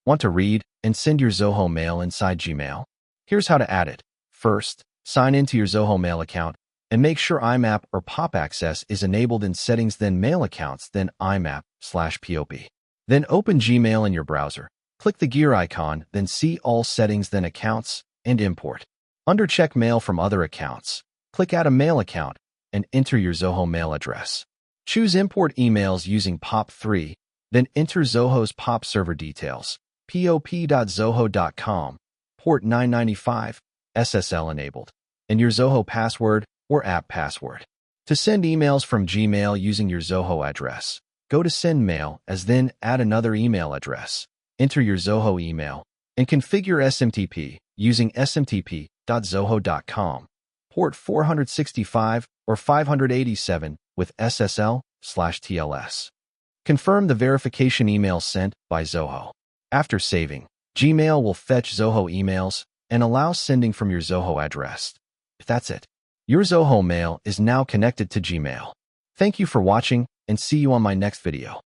Want to read and send your Zoho Mail inside Gmail? Here's how to add it. First, sign into your Zoho Mail account and make sure IMAP or POP access is enabled in Settings, then Mail Accounts, then IMAP/POP. Then open Gmail in your browser. Click the gear icon, then see All Settings, then Accounts, and Import. Under Check Mail from Other Accounts, click Add a Mail Account and enter your Zoho Mail address. Choose Import Emails using POP3, then enter Zoho's POP server details, pop.zoho.com, port 995, SSL enabled, and your Zoho password or app password. To send emails from Gmail using your Zoho address, go to Send Mail, then add another email address. Enter your Zoho email and configure SMTP using smtp.zoho.com, port 465 or 587 with SSL/TLS. Confirm the verification email sent by Zoho. After saving, Gmail will fetch Zoho emails and allow sending from your Zoho address. That's it. Your Zoho Mail is now connected to Gmail. Thank you for watching and see you on my next video.